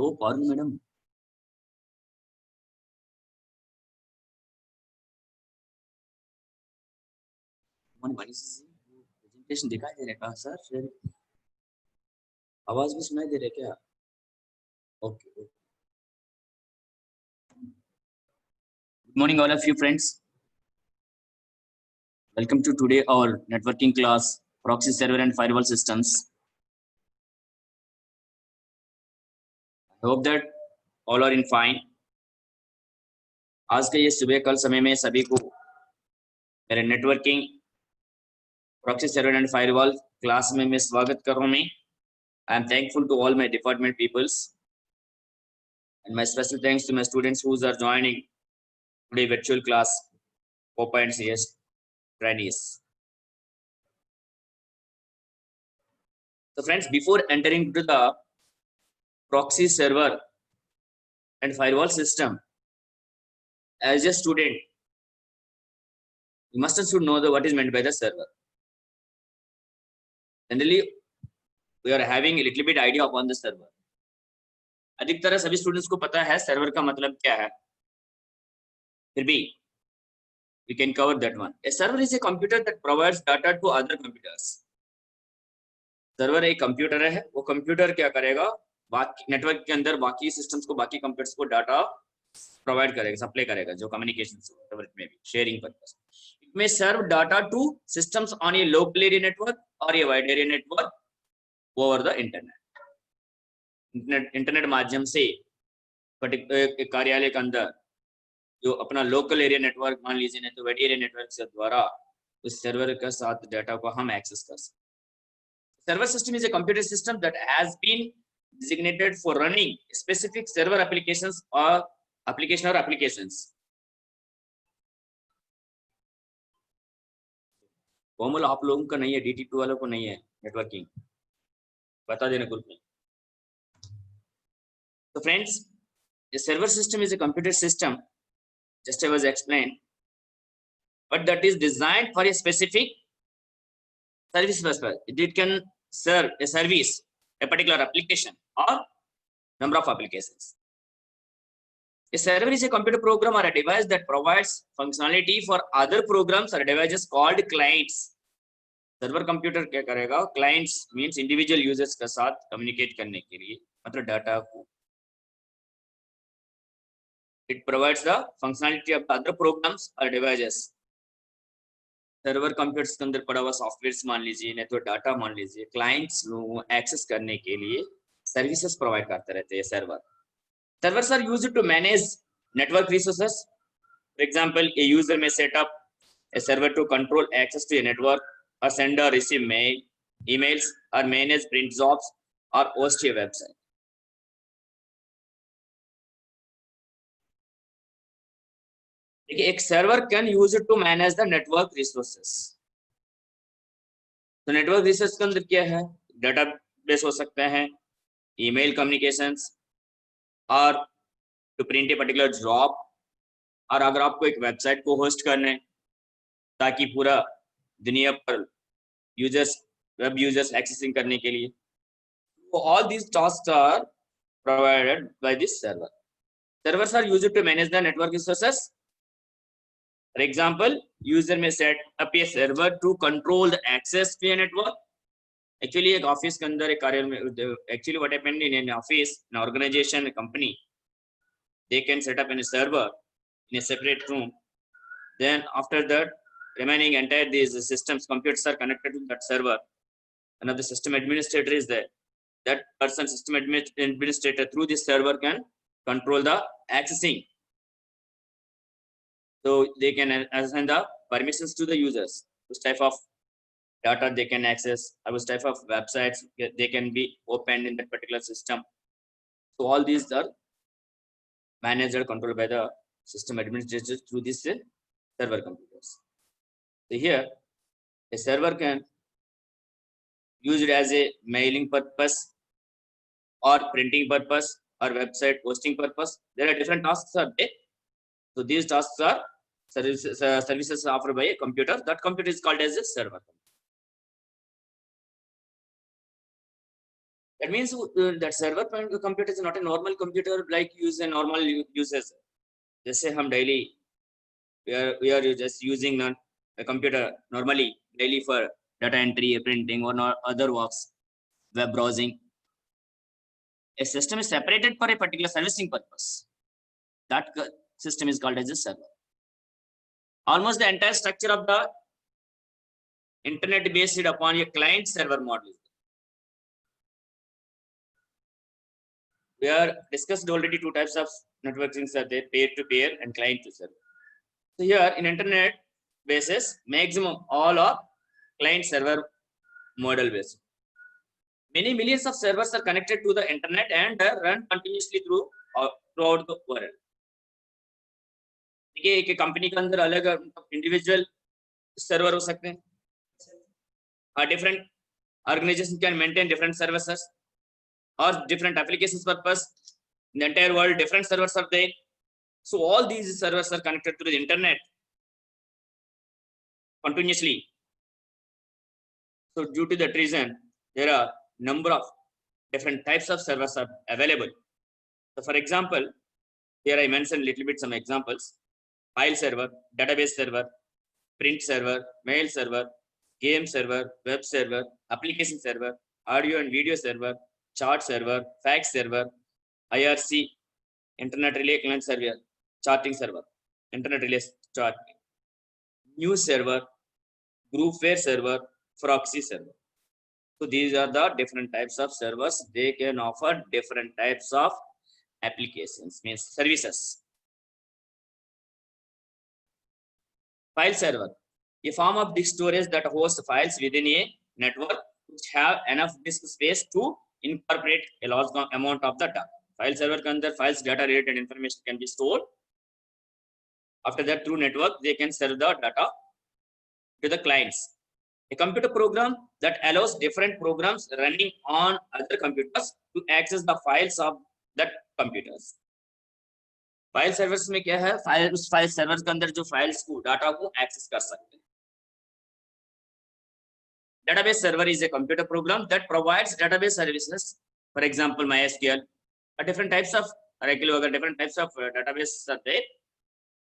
तो पारुल मैडम मन बड़ी सी प्रेजेंटेशन दिखाई दे रहा है सर, फिर आवाज भी सुनाई दे रहा है क्या? Okay. Good morning all of you friends, welcome to today our networking class, proxy server and firewall systems. I hope that all are in fine. आज के ये सुबह कल समय में सभी को मेरे networking proxy server and firewall class में मैं स्वागत कर रहा हूँ। मैं I am thankful to all my department peoples and my special thanks to my students who are joining today virtual class Copa and CS trainees. So friends, before entering into the proxy server and firewall system, as a student, you must and should know what is meant by the server. Generally, we are having a little bit idea upon the server. अधिकतर सभी students को पता है server का मतलब क्या है, फिर भी we can cover that one. A server is a computer that provides data to other computers. Server एक कंप्यूटर है, वो कंप्यूटर क्या करेगा, बाकी नेटवर्क के अंदर बाकी सिस्टम्स को, बाकी कंप्यूटर्स को डाटा प्रोवाइड करेगा, सप्लाई करेगा, जो कम्युनिकेशन में भी sharing purpose. It may serve data to systems on a local area network और a wide area network over the internet. Internet माध्यम से कार्यालय के अंदर जो अपना लोकल एरिया नेटवर्क मान लीजिए, नहीं तो वाइड एरिया नेटवर्क से द्वारा उस सर्वर के साथ डाटा को हम एक्सेस कर सकते. Server system is a computer system that has been designated for running specific server applications or applications. Formula आप लोगों का नहीं है, DT2 वालों को नहीं है, नेटवर्किंग बता देना ग्रुप में. So friends, a server system is a computer system, just I was explained, but that is designed for a specific service purpose. It can serve a service, a particular application or number of applications. A server is a computer program or a device that provides functionality for other programs or devices called clients. Server computer क्या करेगा, clients means individual users के साथ communicate करने के लिए, मतलब data को. It provides the functionality of other programs और डिवाइसेस. सर्वर कंप्यूटर्स के अंदर पड़ा हुआ सॉफ्टवेयर्स मान लीजिए, नहीं तो डाटा मान लीजिए, क्लाइंट्स लोगों एक्सेस करने के लिए सर्विसेज प्रोवाइड करते रहते हैं server. Servers are used to manage network resources. For example, a user may set up a server to control access to a network or send or receive emails or manage print jobs or host a website. एक server can use to manage the network resources. तो network resource के अंदर क्या है, database हो सकते हैं, email communications, और to print a particular job, और अगर आपको एक वेबसाइट को होस्ट करने ताकि पूरा दुनिया पर यूजर्स, वेब यूजर्स एक्सेसिंग करने के लिए. तो all these tasks are provided by this server. Servers are used to manage the network resources. For example, user may set up a server to control the access to a network. Actually एक office के अंदर, एक कार्यालय में, actually what happened in an office, an organization, a company, they can set up in a server in a separate room. Then after that, remaining entire these systems, computers are connected to that server. Another system administrator is there. That person, system administrator, through this server can control the accessing. So they can assign the permissions to the users, which type of data they can access, or which type of websites they can be opened in that particular system. So all these are managed or controlled by the system administrators through this server computers. So here, a server can use it as a mailing purpose or printing purpose or website hosting purpose. There are different tasks are there. So these tasks are services offered by a computer. That computer is called as a server. That means that server computer is not a normal computer like use a normal users. जैसे हम daily we are just using a computer normally daily for data entry, printing, or not other works, web browsing. A system is separated for a particular servicing purpose. That system is called as a server. Almost the entire structure of the internet based upon a client server model. We are discussed already two types of networking are there, peer to peer and client to server. So here in internet basis, maximum all of client server model based. Many millions of servers are connected to the internet and run continuously throughout the world. देखिए एक company के अंदर अलग individual server हो सकते हैं. Different organizations can maintain different services or different applications purpose. In the entire world, different servers are there. So all these servers are connected to the internet continuously. So due to that reason, there are number of different types of servers are available. So for example, here I mentioned a little bit some examples: file server, database server, print server, mail server, game server, web server, application server, audio and video server, chart server, fax server, IRC, internet relay client server, charting server, internet relay charting, news server, groupware server, proxy server. So these are the different types of servers. They can offer different types of applications, means services. File server, a form of disk storage that hosts files within a network which have enough disk space to incorporate a large amount of the data. File server के अंदर files data related information can be stored. After that, through network, they can serve the data to the clients. A computer program that allows different programs running on other computers to access the files of that computers. File servers में क्या है, उस file servers के अंदर जो files को data को access कर सकते हैं. Database server is a computer program that provides database services. For example, MySQL. Different types of different types of database are there.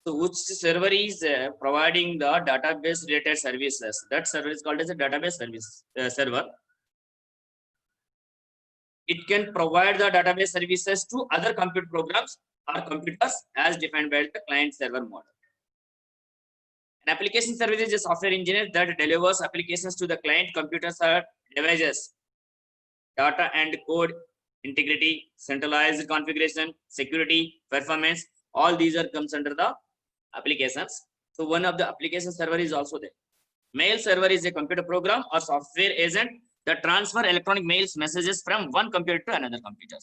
So which server is providing the database related services? That server is called as a database service server. It can provide the database services to other computer programs or computers as defined by the client server model. An application service is a software engineer that delivers applications to the client computers or devices. Data and code integrity, centralized configuration, security, performance, all these are comes under the applications. So one of the application server is also there. Mail server is a computer program or software agent that transfer electronic mails messages from one computer to another computer.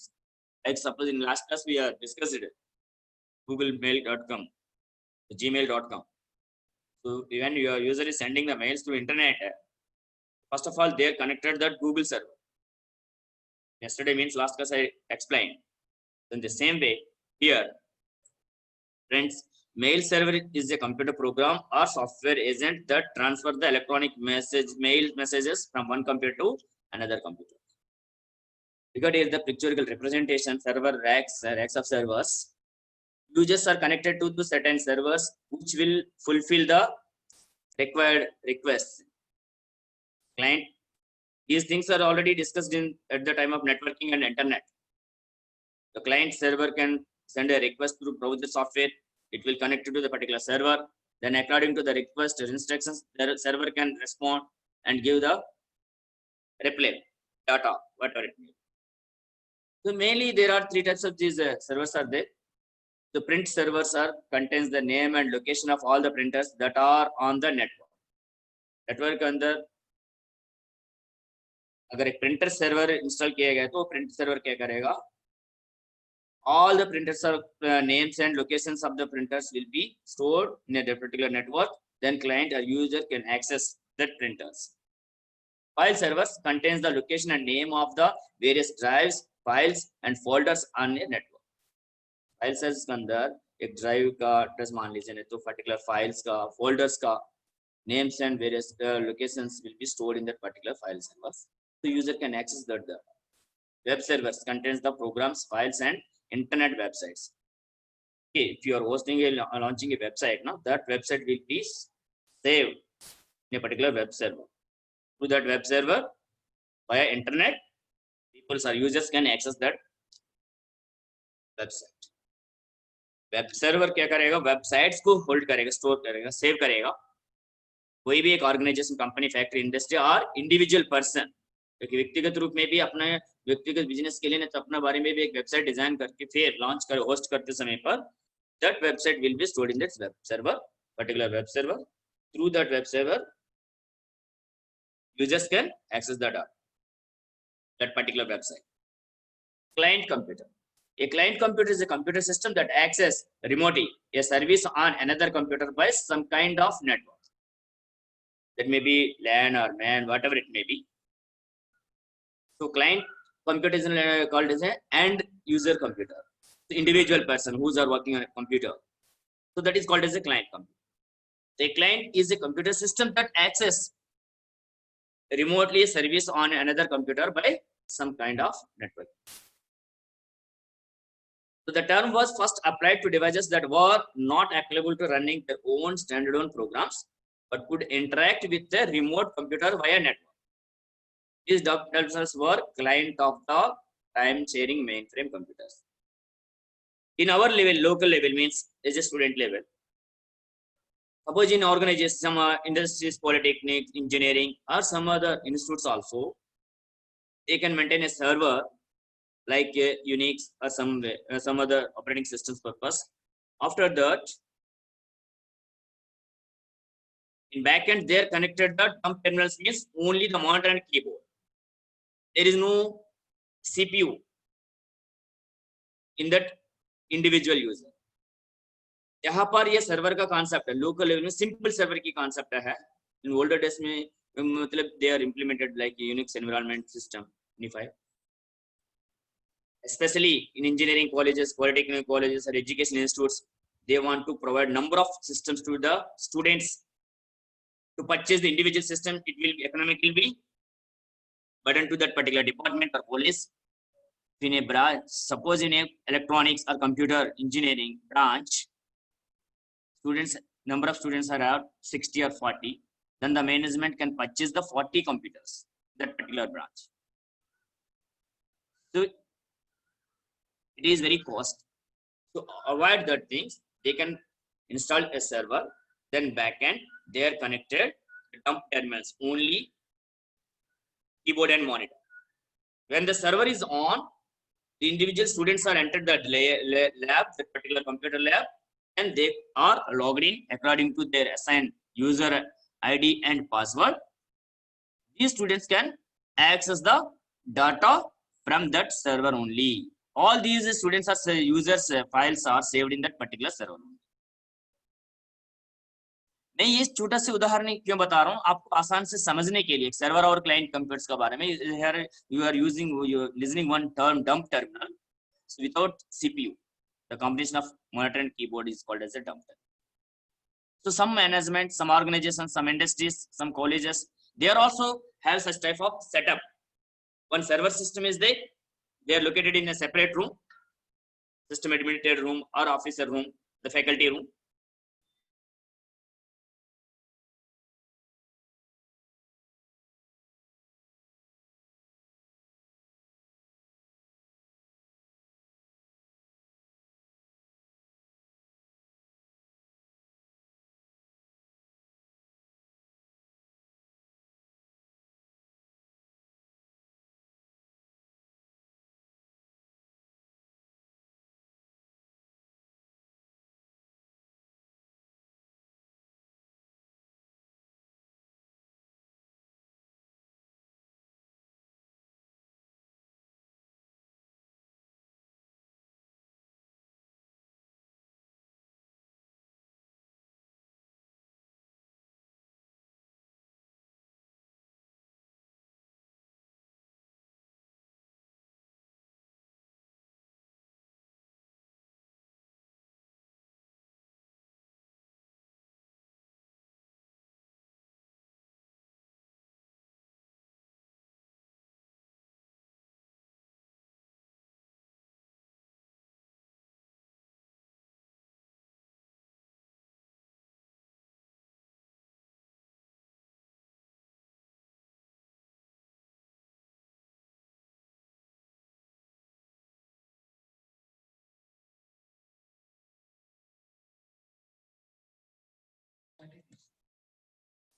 Like suppose in last class we have discussed it, googlemail.com, gmail.com. So when your user is sending the mails to internet, first of all, they are connected that Google server. Yesterday means last class I explained. In the same way, here, friends, mail server is a computer program or software agent that transfer the electronic mail messages from one computer to another computer. Because here the pictorial representation server racks of servers. Users are connected to the certain servers which will fulfill the required requests. Client, these things are already discussed at the time of networking and internet. The client server can send a request through browser software. It will connect to the particular server. Then according to the request instructions, the server can respond and give the reply data, whatever it means. So mainly there are three types of these servers are there. The print servers contains the name and location of all the printers that are on the network. Network अंदर अगर एक printer server install किया गया तो print server क्या करेगा? All the printers names and locations of the printers will be stored in a particular network. Then client or user can access that printers. File servers contains the location and name of the various drives, files and folders on a network. File servers के अंदर एक drive का address मान लीजिए, नहीं तो particular files का, folders का names and various locations will be stored in that particular file server. So user can access that data. web servers contains the programs, files, and internet websites. Okay, if you are hosting launching a website, now that website will be saved in a particular web server. Through that web server, via internet, people or users can access that website. Web server क्या करेगा, websites को hold करेगा, store करेगा, save करेगा. कोई भी एक organisation, company, factory, industry और इंडिविजुअल पर्सन व्यक्तिगत रूप में भी अपने व्यक्तिगत बिजनेस के लिए तो अपने बारे में भी एक वेबसाइट डिजाइन करके फिर लॉन्च कर होस्ट करते समय पर that website will be stored in that web server, particular web server. Through that web server, users can access that particular website. Client computer. A client computer is a computer system that access remotely a service on another computer by some kind of network. That may be LAN or MAN, whatever it may be. So client computer is called as an end user computer. The individual person who's are working on a computer. So that is called as a client computer. A client is a computer system that access remotely a service on another computer by some kind of network. So the term was first applied to devices that were not applicable to running their own standalone programs, but could interact with the remote computer via network. These devices were client of the time-sharing mainframe computers. In our level, local level means is a student level. Suppose in organizations, some industries, polytechnic, engineering, or some other institutes also, they can maintain a server like Unix or some other operating systems purpose. After that, in backend, they are connected the dump terminals means only the monitor and keyboard. There is no CPU in that individual user. यहाँ पर ये server का concept है, local level में simple server की concept है. In older days में मतलब they are implemented like Unix environment system unified. Especially in engineering colleges, polytechnic colleges, or education institutes, they want to provide number of systems to the students. To purchase the individual system, it will economically be burden to that particular department or police. In a branch, suppose in a electronics or computer engineering branch, students, number of students are around 60 or 40, then the management can purchase the 40 computers, that particular branch. So it is very cost. To avoid that things, they can install a server, then backend, they are connected to dump terminals, only keyboard and monitor. When the server is on, the individual students are entered that lab, that particular computer lab, and they are logged in according to their assigned user ID and password. These students can access the data from that server only. All these students are users files are saved in that particular server. मैं ये छोटा सा उदाहरण क्यों बता रहा हूँ, आपको आसान से समझने के लिए सर्वर और क्लाइंट कंप्यूटर्स के बारे में. You are using, you listening one term dump terminal without CPU. The combination of monitor and keyboard is called as a dump terminal. So some management, some organizations, some industries, some colleges, they are also have such type of setup. One server system is there. They are located in a separate room, system administrator room or officer room, the faculty room.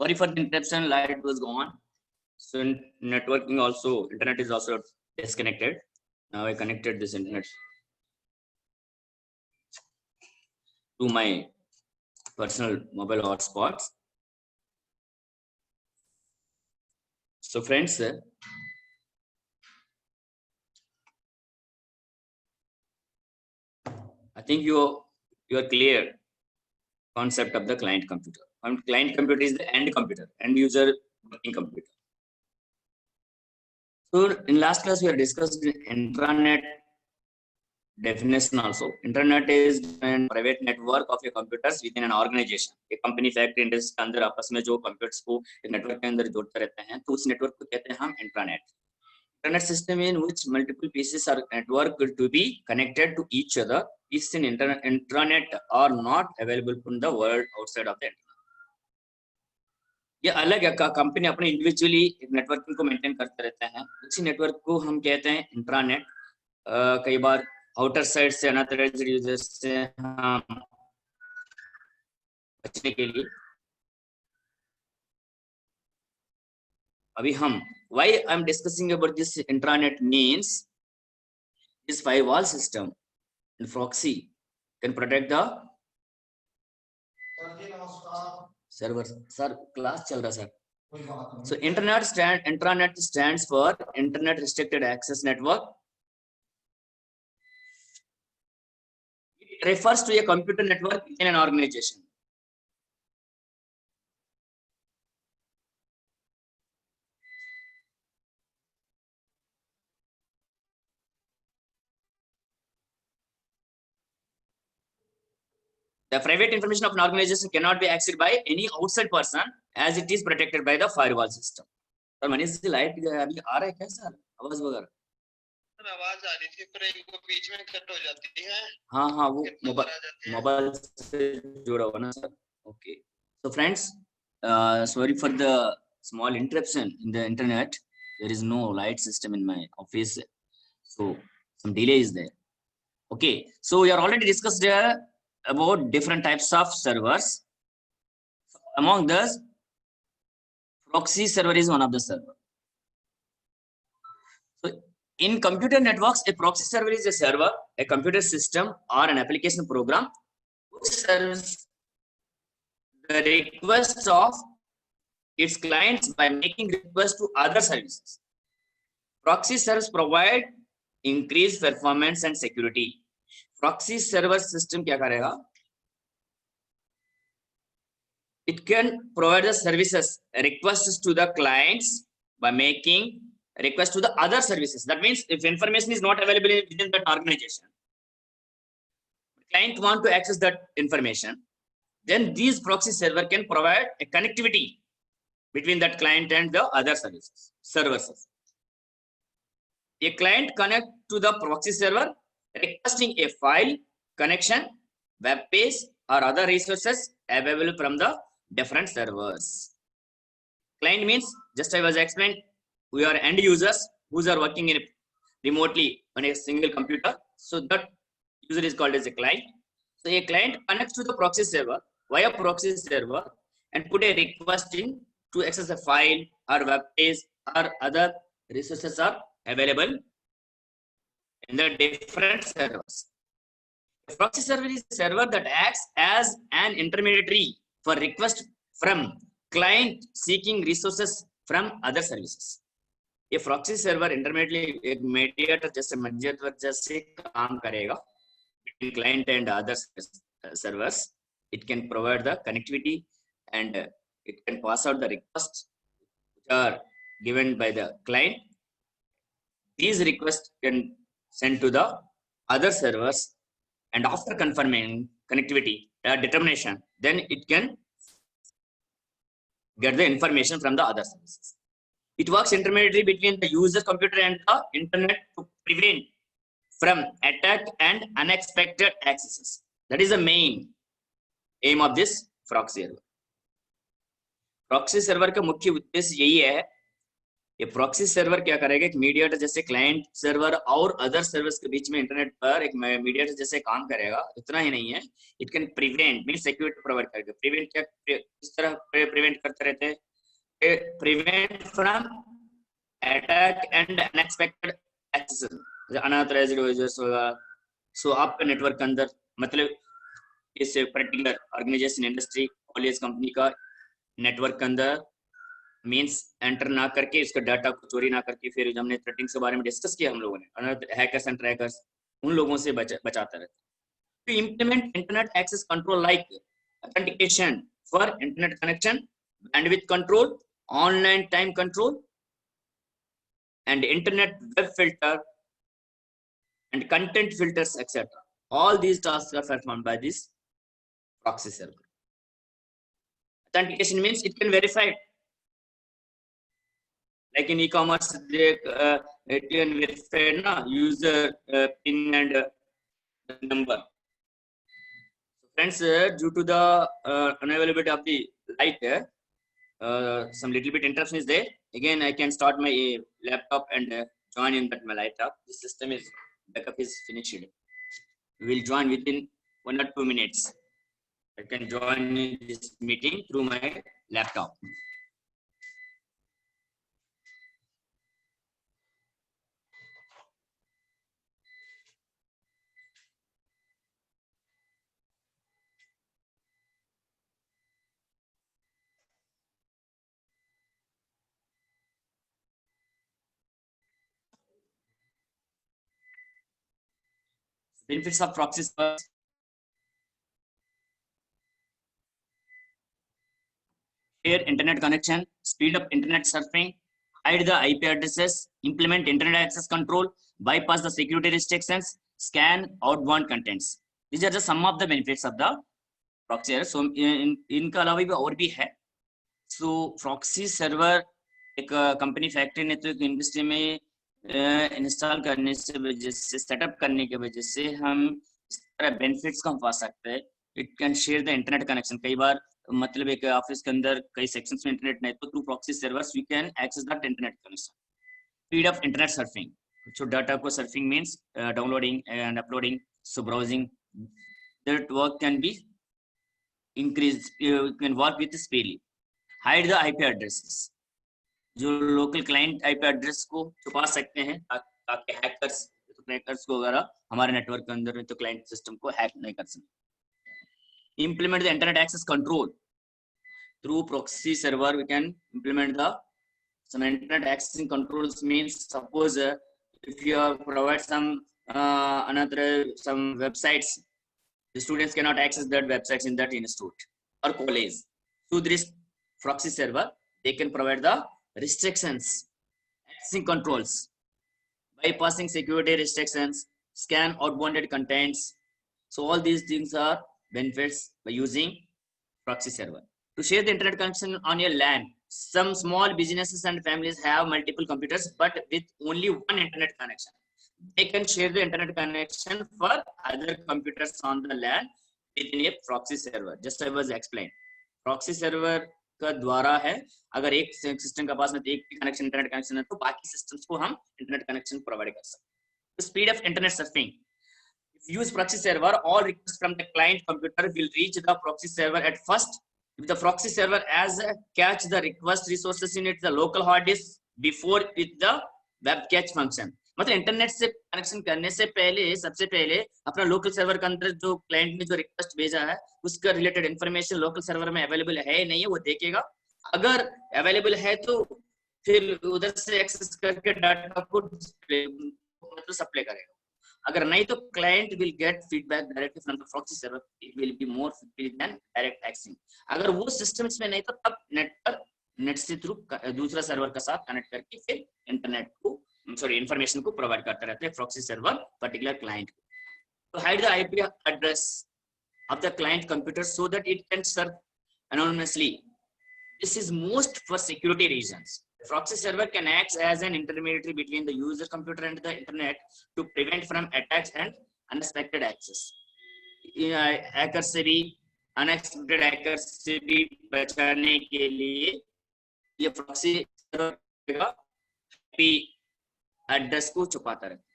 Sorry for the interruption, light was gone. So networking also, internet is also disconnected. Now I connected this internet to my personal mobile hotspots. So friends, I think you are clear concept of the client computer. And client computer is the end computer, end user working computer. So in last class we have discussed the intranet definition also. Internet is a private network of your computers within an organization. एक company factory industry के अंदर आपस में जो computers को एक network के अंदर जोड़ते रहते हैं, तो उस network को कहते हैं हम intranet. Internet system in which multiple pieces are networked to be connected to each other. Is an intranet are not available from the world outside of the internet. ये अलग है, कंपनी अपने इंडिविजुअली नेटवर्किंग को maintain करते रहते हैं, उसी network को हम कहते हैं इंट्रानेट. कई बार आउटर साइड से अनऑथराइज्ड यूजर्स से हम बचने के लिए अभी हम why I'm discussing about this intranet means this firewall system and proxy can protect the server. Sir, class चल रहा sir. So intranet stands for internet restricted access network. It refers to a computer network in an organization. The private information of an organization cannot be accessed by any outside person as it is protected by the firewall system. Sir Manish ji light अभी आ रहा है क्या sir, आवाज वगैरह? आवाज आ रही थी पर एक बीच में कट हो जाती है. हाँ वो मोबाइल से जुड़ा हुआ ना sir. Okay. So friends, sorry for the small interruption in the internet. There is no light system in my office, so some delay is there. Okay, so we are already discussed about different types of servers. Among those, proxy server is one of the server. So in computer networks, a proxy server is a server, a computer system or an application program which serves the requests of its clients by making requests to other services. Proxy servers provide increased performance and security. Proxy server system क्या करेगा? It can provide the services requests to the clients by making requests to the other services. That means if information is not available within that organization, client want to access that information, then these proxy server can provide a connectivity between that client and the other services. A client connect to the proxy server requesting a file, connection, web page or other resources available from the different servers. Client means, just I was explained, we are end users who are working in remotely on a single computer. So that user is called as a client. So a client connects to the proxy server via proxy server and put a request in to access a file or web page or other resources are available in the different servers. A proxy server is a server that acts as an intermediary for request from client seeking resources from other services. A proxy server intermediary एक mediator जैसे मध्यवर्ती से काम करेगा between client and other servers. It can provide the connectivity and it can pass out the requests which are given by the client. These requests can send to the other servers, and after confirming connectivity determination, then it can get the information from the other services. It works intermediary between the user computer and the internet to prevent from attack and unexpected accesses. That is the main aim of this proxy server. Proxy server का मुख्य उद्देश्य यही है ये proxy server क्या करेगा, एक mediator जैसे क्लाइंट सर्वर और अदर सर्विस के बीच में इंटरनेट पर एक मीडिएटर जैसे काम करेगा। इतना ही नहीं है, it can prevent mean security provide करेगा। प्रिवेंट क्या, किस तरह प्रिवेंट करते रहते हैं, prevent from attack and unexpected access, unauthorised users होगा। सो आपका नेटवर्क के अंदर मतलब इस particular organisation, industry, college, company का नेटवर्क के अंदर मींस एंटर ना करके, इसका डाटा को चोरी ना करके, फिर हमने थ्रेटिंग के बारे में डिस्कस किया हम लोगों ने, हैकर्स एंड ट्रैकर्स, उन लोगों से बचाता रहता है। To implement internet access control like authentication for internet connection, bandwidth control, online time control, and internet web filter and content filters, etc. All these tasks are performed by this proxy server. Authentication means it can verify, like in e-commerce, it can verify na user PIN and number. Friends, due to the unavailability of the light, some little bit interruption is there. Again, I can start my laptop and join in that my laptop. This system is backup is finished. We will join within 1 or 2 minutes. I can join in this meeting through my laptop. Benefits of proxy servers. Share internet connection, speed up internet surfing, hide the IP addresses, implement internet access control, bypass the security restrictions, scan outbound contents. These are the some of the benefits of the proxy server. So इनका अलावा भी और भी है. So proxy server एक company factory network industry में install करने से वजह से, सेटअप करने की वजह से हम इस तरह बेनिफिट्स को हम पा सकते हैं. It can share the internet connection. कई बार मतलब एक ऑफिस के अंदर कई सेक्शंस में इंटरनेट नहीं, तो through proxy servers we can access that internet connection. Speed of internet surfing. So data को surfing means downloading and uploading. So browsing, that work can be increase, can work with speedly. Hide the IP addresses. जो local client IP address को छुपा सकते हैं ताकि hackers को वगैरह हमारे नेटवर्क के अंदर तो क्लाइंट सिस्टम को हैक नहीं कर सके. Implement the internet access control through proxy server. We can implement the some internet access controls. Means suppose if you provide some some websites, the students cannot access that websites in that institute or college. Through this proxy server, they can provide the restrictions, accessing controls, bypassing security restrictions, scan outbound contents. So all these things are benefits by using proxy server. To share the internet connection on your LAN, some small businesses and families have multiple computers but with only one internet connection. They can share the internet connection for other computers on the LAN within a proxy server. Just I was explained. Proxy server का द्वारा है, अगर एक system के पास में एक connection internet connection है तो बाकी सिस्टम्स को हम इंटरनेट कनेक्शन प्रोवाइड कर सकते हैं. Speed of internet surfing. If you use proxy server, all requests from the client computer will reach the proxy server at first. If the proxy server as catch the request resources in it the local hard disk before with the web cache function. मतलब internet से connection करने से पहले सबसे पहले अपना local server के अंदर जो क्लाइंट ने जो रिक्वेस्ट भेजा है उसका रिलेटेड इंफॉर्मेशन लोकल सर्वर में अवेलेबल है नहीं है वो देखेगा. अगर अवेलेबल है तो फिर उधर से एक्सेस करके डाटा को मतलब सप्लाई करेगा. अगर नहीं तो client will get feedback directly from the proxy server. It will be more frequent than direct accessing. अगर वो सिस्टम इसमें नहीं तो तब नेट से थ्रू दूसरा सर्वर के साथ कनेक्ट करके फिर इंटरनेट को इंफॉर्मेशन को प्रोवाइड करता रहता है प्रॉक्सी सर्वर पर्टिकुलर क्लाइंट को. तो hide the IP address of the client computer so that it can serve anonymously. This is most for security reasons. Proxy server can act as an intermediary between the user computer and the internet to prevent from attacks and unexpected access. Hacker से भी unexpected hacker से भी बचाने के लिए ये proxy server IP address को छुपाता रहता है.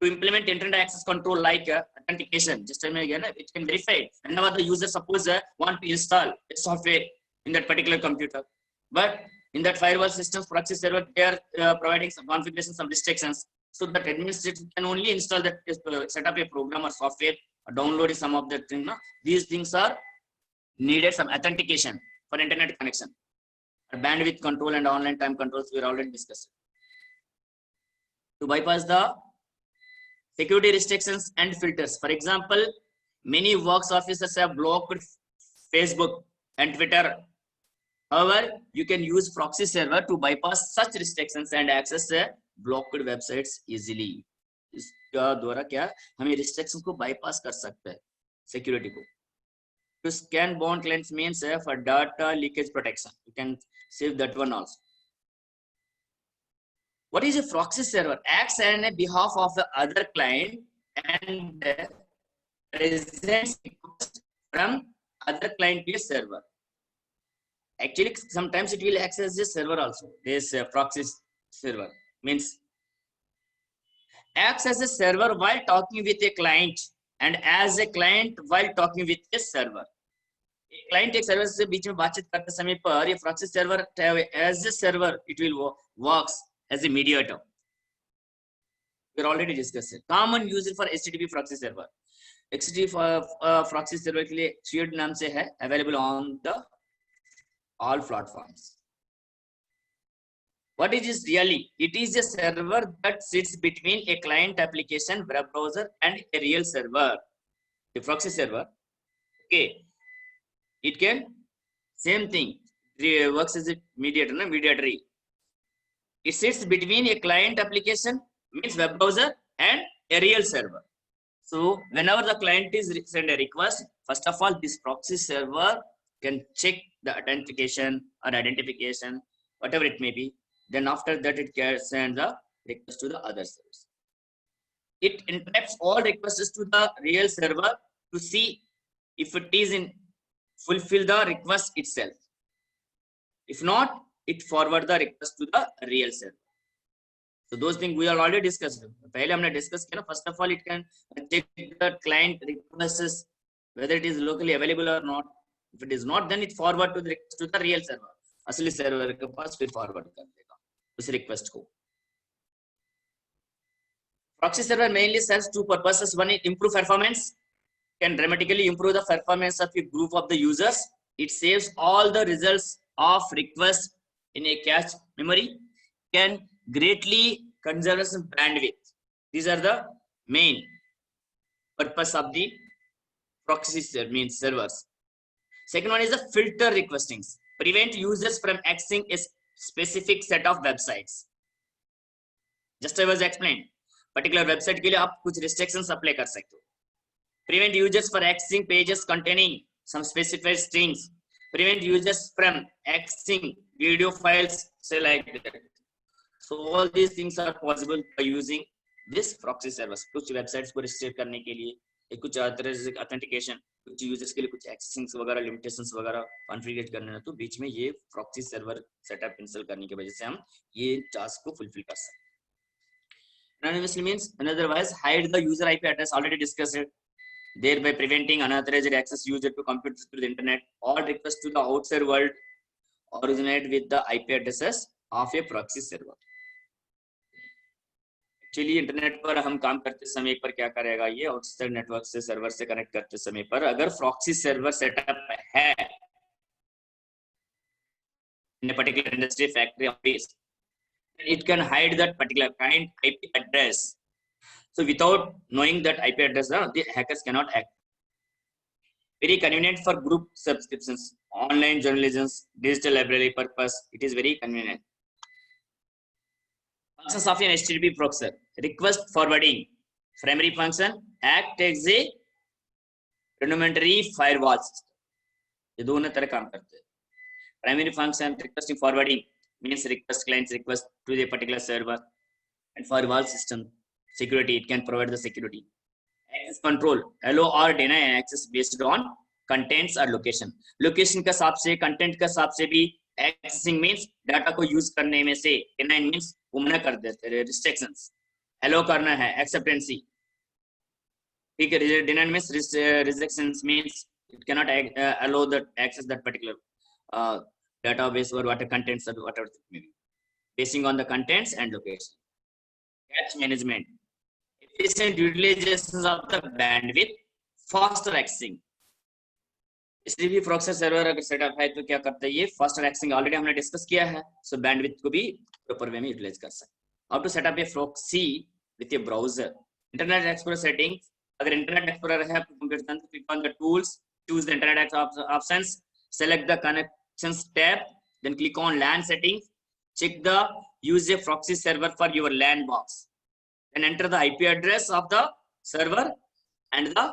To implement internet access control like authentication, just again, it can verify whenever the user suppose want to install a software in that particular computer. But in that firewall systems proxy server, they are providing some configuration, some restrictions, so that administrator can only install that, set up a program or software, or download some of that thing. No? These things are needed some authentication for internet connection. Bandwidth control and online time controls we are already discussed. To bypass the security restrictions and filters. For example, many works officers have blocked Facebook and Twitter. However, you can use proxy server to bypass such restrictions and access blocked websites easily. इसका द्वारा क्या हमें restrictions को bypass कर सकते हैं security को. To scan bound clients means for data leakage protection. You can save that one also. What is a proxy server? Acts on behalf of the other client and presents request from other client to a server. Actually, sometimes it will access the server also. This proxy server means acts as a server while talking with a client and as a client while talking with a server. Client एक server से बीच में बातचीत करते समय पर ये proxy server as a server it will works as a mediator. We already discussed it. Common user for HTTP proxy server. HTTP proxy server के लिए shared नाम से है available on the all platforms. What is this really? It is a server that sits between a client application, web browser, and a real server. The proxy server, okay, it can same thing. It works as a mediator, no? Mediatory. It sits between a client application, means web browser, and a real server. So whenever the client is send a request, first of all, this proxy server can check the authentication or identification, whatever it may be. Then after that, it can send the request to the other servers. It intercepts all requests to the real server to see if it is in fulfill the request itself. If not, it forward the request to the real server. So those things we are already discussed. पहले हमने discuss किया ना. First of all, it can check the client requests whether it is locally available or not. If it is not, then it forward to the real server. असली server के पास फिर forward कर देगा उस request को. Proxy server mainly serves two purposes. One is improve performance. Can dramatically improve the performance of a group of the users. It saves all the results of requests in a cache memory. Can greatly conserve some bandwidth. These are the main purpose of the proxy means servers. Second one is the filter requestings. Prevent users from accessing a specific set of websites. Just I was explained. Particular website के लिए आप कुछ restrictions apply कर सकते हो. Prevent users from accessing pages containing some specified strings. Prevent users from accessing video files, say like that. So all these things are possible by using this proxy servers. कुछ websites को restrict करने के लिए कुछ authentication, कुछ users के लिए कुछ accessing वगैरह limitations वगैरह configure करने हैं, तो बीच में ये proxy server setup install करने की वजह से हम ये task को fulfill कर सकते हैं. Anonymously means otherwise hide the user IP address, already discussed it, thereby preventing unauthorized access user to computers through the internet. All requests to the outside world originate with the IP addresses of a proxy server. Actually internet पर हम काम करते समय पर क्या करेगा, ये outside network से सर्वर से कनेक्ट करते समय पर अगर प्रॉक्सी सर्वर सेटअप है in a particular industry, factory, office, it can hide that particular kind IP address. So without knowing that IP address, the hackers cannot act. Very convenient for group subscriptions, online journalism, digital library purpose. It is very convenient. Functions of an HTTP proxy: request forwarding. Primary function act as a rudimentary firewall system. ये दोनों तरह काम करते हैं. Primary function requesting forwarding means request clients request to the particular server, and firewall system security, it can provide the security. Access control, allow or deny access based on contents or location. Location के हिसाब से, content के हिसाब से भी accessing means data को use करने में से, डिनाइन मींस मना कर देते, रिस्ट्रिक्शंस, अलो करना है, एक्सेप्टेंसी, ठीक है, deny means restrictions means it cannot allow the access that particular database or whatever contents or whatever it may be, basing on the contents and location. Cache management, efficient utilization of the bandwidth, faster accessing. इसलिए भी proxy server अगर setup है तो क्या करता है ये, faster accessing already हमने डिस्कस किया है, सो बैंडविड्थ को भी प्रॉपर वे में यूटिलाइज कर सकते हैं। How to set up a proxy with a browser, Internet Explorer settings, अगर इंटरनेट एक्सप्लोरर है आपके कंप्यूटर पर, click on the tools, choose the internet options, select the connections tab, then click on LAN settings, check the use a proxy server for your LAN box, then enter the IP address of the server and the